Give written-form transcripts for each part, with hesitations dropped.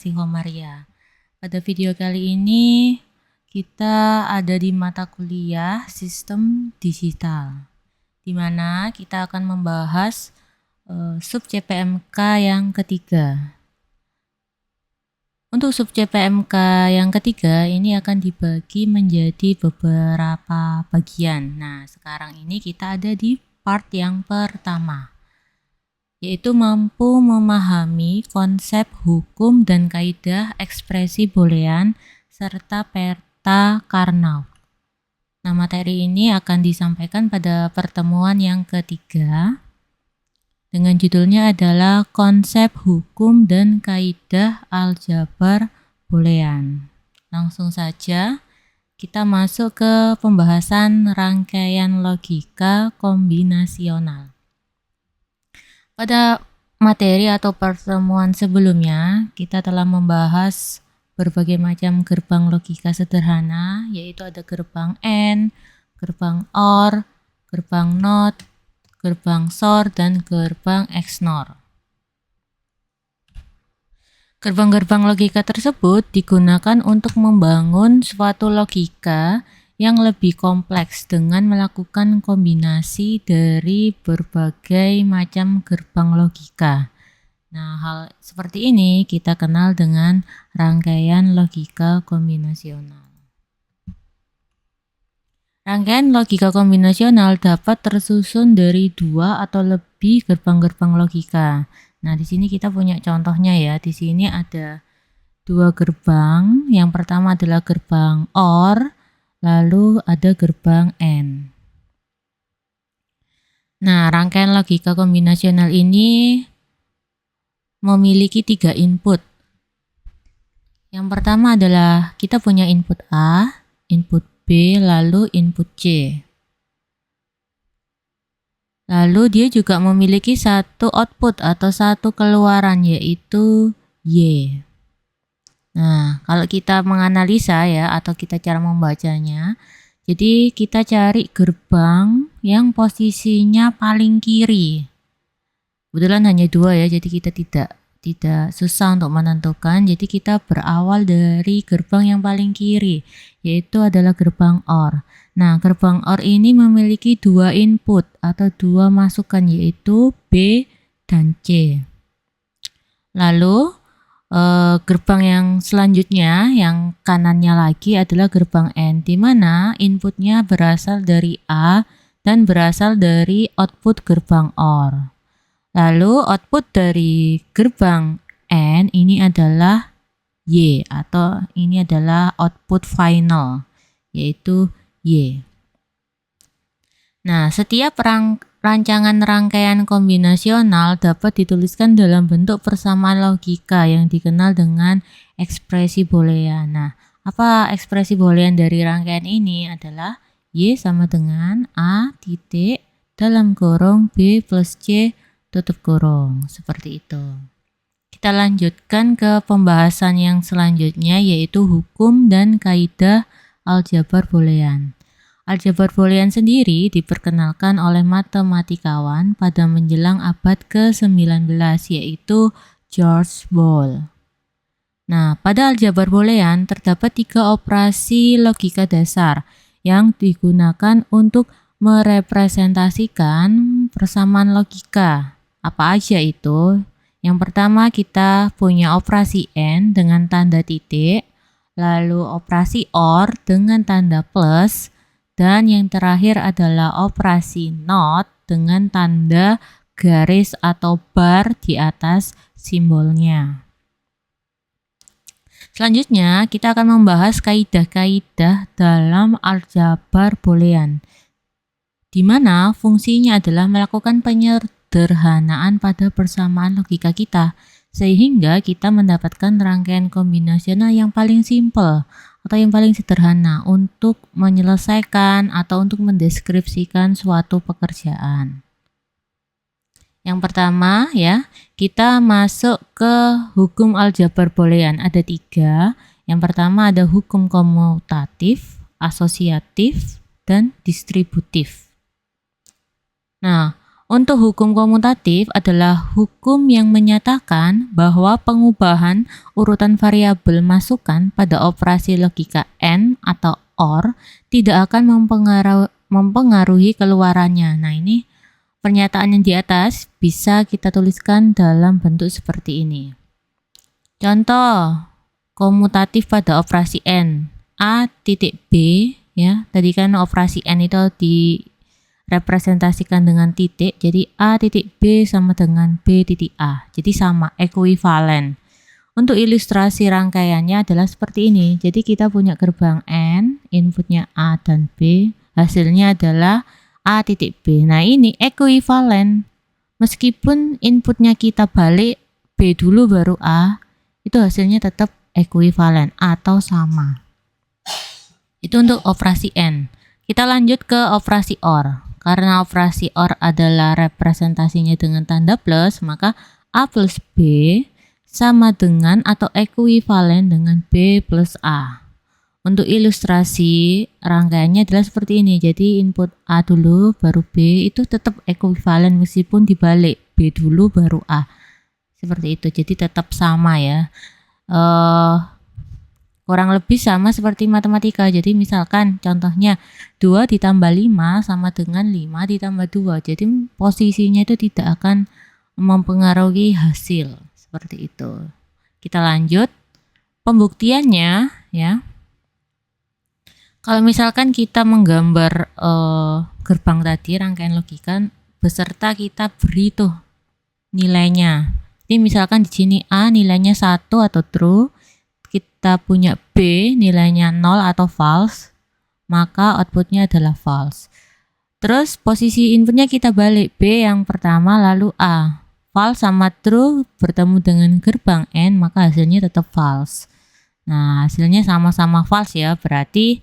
Lesti Homaria. Pada video kali ini kita ada di mata kuliah Sistem Digital, di mana kita akan membahas sub CPMK yang ketiga. Untuk sub CPMK yang ketiga ini akan dibagi menjadi beberapa bagian. Nah, sekarang ini kita ada di part yang pertama, yaitu mampu memahami konsep hukum dan kaidah ekspresi boolean serta peta Karnaugh. Nah, materi ini akan disampaikan pada pertemuan yang ketiga dengan judulnya adalah konsep hukum dan kaidah aljabar boolean. Langsung saja kita masuk ke pembahasan rangkaian logika kombinasional. Pada materi atau pertemuan sebelumnya, kita telah membahas berbagai macam gerbang logika sederhana, yaitu ada gerbang AND, gerbang OR, gerbang NOT, gerbang SOR, dan gerbang XNOR. Gerbang-gerbang logika tersebut digunakan untuk membangun suatu logika yang lebih kompleks dengan melakukan kombinasi dari berbagai macam gerbang logika. Nah, hal seperti ini kita kenal dengan rangkaian logika kombinasional. Rangkaian logika kombinasional dapat tersusun dari 2 atau lebih gerbang-gerbang logika. Nah, di sini kita punya contohnya ya. Di sini ada 2 gerbang. Yang pertama adalah gerbang OR, lalu ada gerbang AND. Nah, rangkaian logika kombinasional ini memiliki 3 input. Yang pertama adalah kita punya input A, input B, lalu input C. Lalu dia juga memiliki satu output atau satu keluaran, yaitu Y. Nah, kalau kita menganalisa ya, atau kita cara membacanya, jadi kita cari gerbang yang posisinya paling kiri. Kebetulan hanya 2 ya, jadi kita tidak susah untuk menentukan. Jadi kita berawal dari gerbang yang paling kiri, yaitu adalah gerbang OR. Nah, gerbang OR ini memiliki 2 input atau 2 masukan, yaitu B dan C. Lalu gerbang yang selanjutnya, yang kanannya lagi adalah gerbang AND, di mana inputnya berasal dari A dan berasal dari output gerbang OR. Lalu output dari gerbang AND ini adalah Y, atau ini adalah output final, yaitu Y. Nah, setiap rancangan rangkaian kombinasional dapat dituliskan dalam bentuk persamaan logika yang dikenal dengan ekspresi boolean. Nah, apa ekspresi boolean dari rangkaian ini adalah Y sama dengan A titik dalam kurung B plus C tutup kurung, seperti itu. Kita lanjutkan ke pembahasan yang selanjutnya, yaitu hukum dan kaidah aljabar boolean. Aljabar boolean sendiri diperkenalkan oleh matematikawan pada menjelang abad ke-19, yaitu George Boole. Nah, pada aljabar boolean terdapat 3 operasi logika dasar yang digunakan untuk merepresentasikan persamaan logika. Apa aja itu? Yang pertama kita punya operasi AND dengan tanda titik, lalu operasi OR dengan tanda plus, dan yang terakhir adalah operasi NOT dengan tanda garis atau bar di atas simbolnya. Selanjutnya, kita akan membahas kaidah-kaidah dalam aljabar boolean, di mana fungsinya adalah melakukan penyederhanaan pada persamaan logika kita, sehingga kita mendapatkan rangkaian kombinasional yang paling simpel atau yang paling sederhana untuk menyelesaikan atau untuk mendeskripsikan suatu pekerjaan. Yang pertama ya, kita masuk ke hukum aljabar boolean. Ada 3. Yang pertama ada hukum komutatif, asosiatif, dan distributif. Nah, Untuk hukum komutatif adalah hukum yang menyatakan bahwa pengubahan urutan variabel masukan pada operasi logika AND atau OR tidak akan mempengaruhi keluarannya. Nah, ini pernyataan yang di atas bisa kita tuliskan dalam bentuk seperti ini. Contoh komutatif pada operasi AND. A titik B, ya. Tadi kan operasi AND itu direpresentasikan dengan titik, jadi A titik B sama dengan B titik A. Jadi sama, ekuivalen. Untuk ilustrasi rangkaiannya adalah seperti ini. Jadi kita punya gerbang AND, inputnya A dan B, hasilnya adalah A titik B. Nah, ini ekuivalen. Meskipun inputnya kita balik B dulu baru A, itu hasilnya tetap ekuivalen atau sama. Itu untuk operasi AND. Kita lanjut ke operasi OR. Karena operasi OR adalah representasinya dengan tanda plus, maka A plus B sama dengan atau ekuivalen dengan B plus A. Untuk ilustrasi rangkaiannya adalah seperti ini. Jadi input A dulu baru B itu tetap ekuivalen meskipun dibalik B dulu baru A. Seperti itu. Jadi tetap sama ya. Kurang lebih sama seperti matematika. Jadi misalkan contohnya 2 ditambah 5 sama dengan 5 ditambah 2. Jadi posisinya itu tidak akan mempengaruhi hasil. Seperti itu. Kita lanjut. Pembuktiannya ya. Kalau misalkan kita menggambar gerbang tadi rangkaian logika beserta kita beri tuh nilainya. Jadi misalkan di sini A nilainya 1 atau true, kita punya B nilainya 0 atau false, maka outputnya adalah false. Terus posisi inputnya kita balik, B yang pertama lalu A. False sama true bertemu dengan gerbang AND, maka hasilnya tetap false. Nah, hasilnya sama-sama false ya, berarti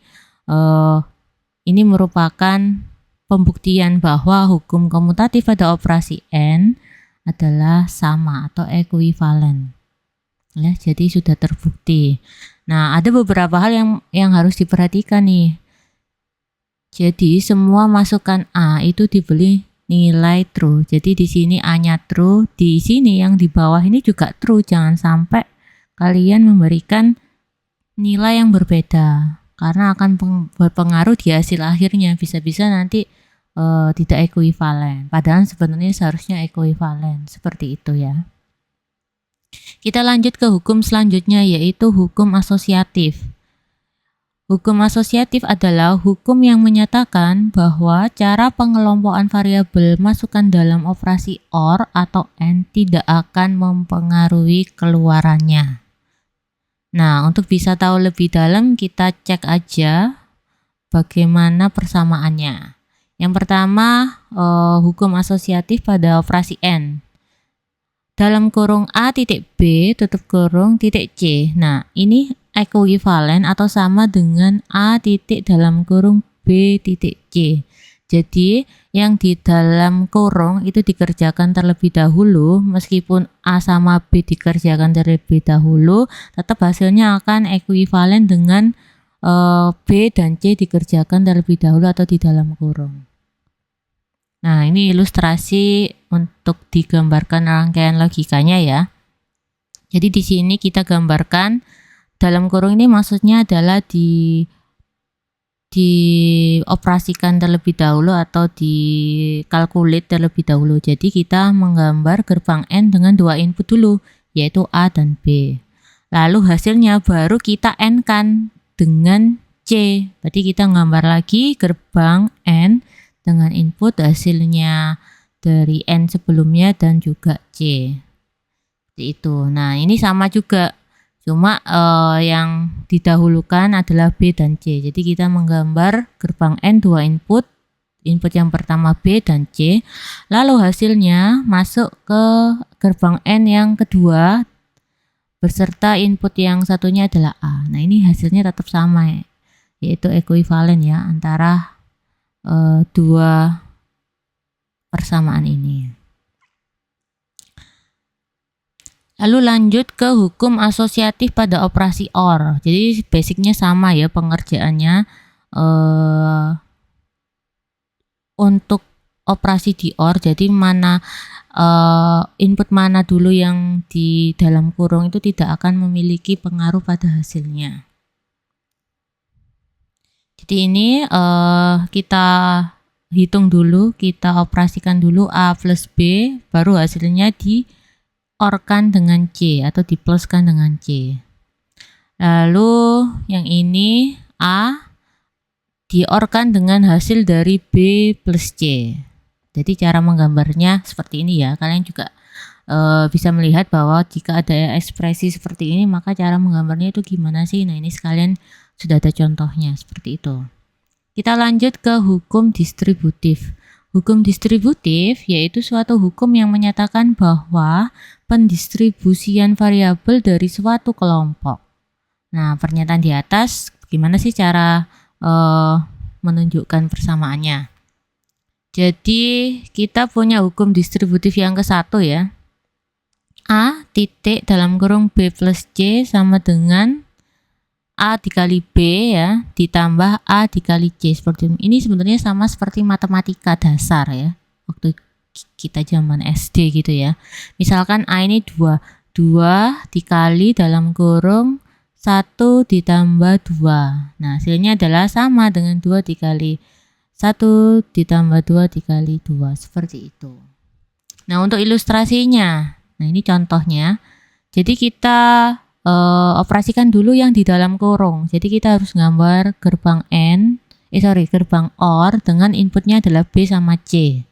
ini merupakan pembuktian bahwa hukum komutatif pada operasi AND adalah sama atau ekuivalen. Ya, jadi sudah terbukti. Nah, ada beberapa hal yang harus diperhatikan nih. Jadi semua masukan A itu diberi nilai true. Jadi di sini A-nya true, di sini yang di bawah ini juga true. Jangan sampai kalian memberikan nilai yang berbeda karena akan berpengaruh di hasil akhirnya. Bisa-bisa nanti tidak ekuivalen. Padahal sebenarnya seharusnya ekuivalen. Seperti itu ya. Kita lanjut ke hukum selanjutnya yaitu hukum asosiatif. Hukum asosiatif adalah hukum yang menyatakan bahwa cara pengelompokan variabel masukan dalam operasi OR atau AND tidak akan mempengaruhi keluarannya. Nah, untuk bisa tahu lebih dalam kita cek aja bagaimana persamaannya. Yang pertama, hukum asosiatif pada operasi AND. Dalam kurung A titik B tutup kurung titik C. Nah, ini ekuivalen atau sama dengan A titik dalam kurung B titik C. Jadi, yang di dalam kurung itu dikerjakan terlebih dahulu, meskipun A sama B dikerjakan terlebih dahulu, tetap hasilnya akan ekuivalen dengan B dan C dikerjakan terlebih dahulu atau di dalam kurung. Nah, ini ilustrasi untuk digambarkan rangkaian logikanya ya. Jadi di sini kita gambarkan dalam kurung ini maksudnya adalah dioperasikan terlebih dahulu atau dikalkulit terlebih dahulu. Jadi kita menggambar gerbang AND dengan 2 input dulu, yaitu A dan B. Lalu hasilnya baru kita AND-kan dengan C. Berarti kita gambar lagi gerbang AND dengan input hasilnya dari AND sebelumnya dan juga C. Seperti itu. Nah, ini sama juga. Cuma yang didahulukan adalah B dan C. Jadi kita menggambar gerbang AND 2 input. Input yang pertama B dan C. Lalu hasilnya masuk ke gerbang AND yang kedua beserta input yang satunya adalah A. Nah, ini hasilnya tetap sama, yaitu ekuivalen ya antara dua persamaan ini. Lalu lanjut ke hukum asosiatif pada operasi OR. Jadi basicnya sama ya pengerjaannya. Untuk operasi di OR, jadi input mana dulu yang di dalam kurung itu tidak akan memiliki pengaruh pada hasilnya. Jadi ini kita hitung dulu, kita operasikan dulu A plus B, baru hasilnya di-OR-kan dengan C atau dipluskan dengan C. Lalu yang ini A di-OR-kan dengan hasil dari B plus C. Jadi cara menggambarnya seperti ini ya. Kalian juga bisa melihat bahwa jika ada ekspresi seperti ini, maka cara menggambarnya itu gimana sih? Nah, ini sekalian sudah ada contohnya seperti itu. Kita lanjut ke hukum distributif. Hukum distributif yaitu suatu hukum yang menyatakan bahwa pendistribusian variabel dari suatu kelompok. Nah, pernyataan di atas gimana sih cara menunjukkan persamaannya? Jadi kita punya hukum distributif yang ke-1 ya. A titik dalam kurung B plus C sama dengan A dikali B ya, ditambah A dikali C. Seperti ini sebenarnya sama seperti matematika dasar ya, waktu kita zaman SD gitu ya. Misalkan A ini 2 dikali dalam kurung 1 ditambah 2. Nah, hasilnya adalah sama dengan 2 dikali 1 ditambah 2 dikali 2, seperti itu. Nah, untuk ilustrasinya, nah ini contohnya. Jadi kita operasikan dulu yang di dalam kurung. Jadi kita harus gambar gerbang gerbang OR dengan inputnya adalah B sama C.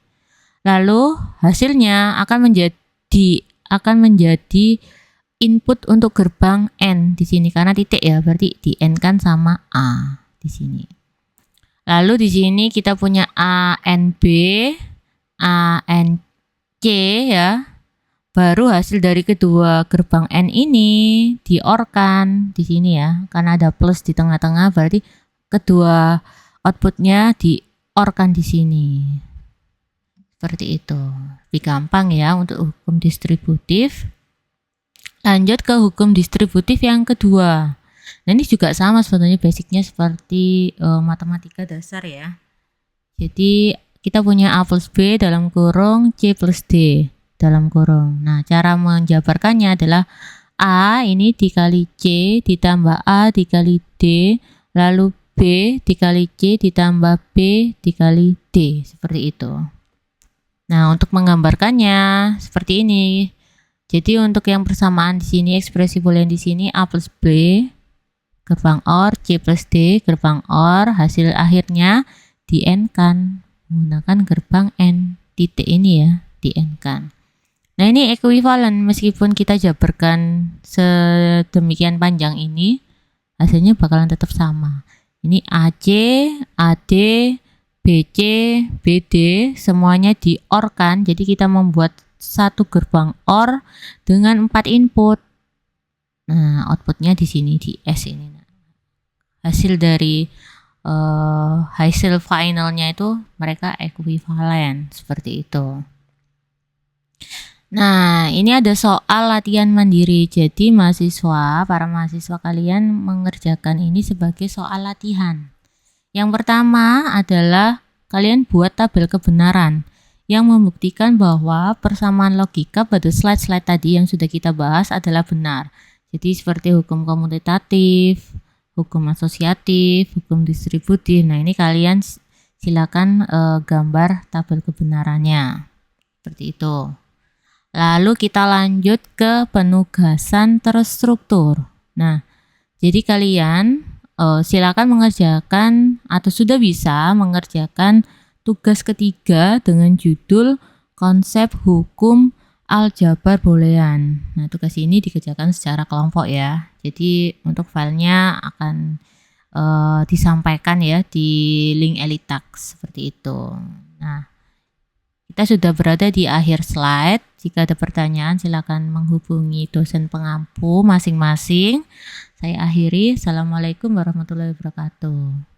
Lalu hasilnya akan menjadi input untuk gerbang N di sini karena titik ya, berarti di N kan sama A di sini. Lalu di sini kita punya ANB, ANC ya. Baru hasil dari kedua gerbang N ini di-OR-kan di sini ya. Karena ada plus di tengah-tengah, berarti kedua outputnya di-OR-kan di sini. Seperti itu. Lebih gampang ya untuk hukum distributif. Lanjut ke hukum distributif yang kedua. Nah, ini juga sama sebenarnya, basicnya seperti matematika dasar ya. Jadi kita punya A plus B dalam kurung C plus D dalam kurung. Nah, cara menjabarkannya adalah A ini dikali C ditambah A dikali D, lalu B dikali C ditambah B dikali D, seperti itu. Nah, untuk menggambarkannya seperti ini. Jadi untuk yang persamaan di sini, ekspresi boolean di sini A plus B gerbang OR, C plus D gerbang OR, hasil akhirnya di N-kan menggunakan gerbang N, titik ini ya, di N-kan. Nah, ini ekuivalen, meskipun kita jabarkan sedemikian panjang ini, hasilnya bakalan tetap sama. Ini AC, AD, BC, BD semuanya di OR kan, jadi kita membuat satu gerbang OR dengan 4 input. Nah, outputnya di sini di S ini. Hasil dari hasil finalnya itu mereka ekuivalen seperti itu. Nah, ini ada soal latihan mandiri. Jadi para mahasiswa kalian mengerjakan ini sebagai soal latihan. Yang pertama adalah kalian buat tabel kebenaran yang membuktikan bahwa persamaan logika pada slide-slide tadi yang sudah kita bahas adalah benar. Jadi seperti hukum komutatif, hukum asosiatif, hukum distributif. Nah, ini kalian silakan gambar tabel kebenarannya. Seperti itu. Lalu kita lanjut ke penugasan terstruktur. Nah, jadi kalian silakan mengerjakan atau sudah bisa mengerjakan tugas ketiga dengan judul konsep hukum aljabar boolean. Nah, tugas ini dikerjakan secara kelompok ya. Jadi untuk filenya akan disampaikan ya di link Elitax seperti itu. Nah, kita sudah berada di akhir slide. Jika ada pertanyaan silakan menghubungi dosen pengampu masing-masing. Saya akhiri. Assalamualaikum warahmatullahi wabarakatuh.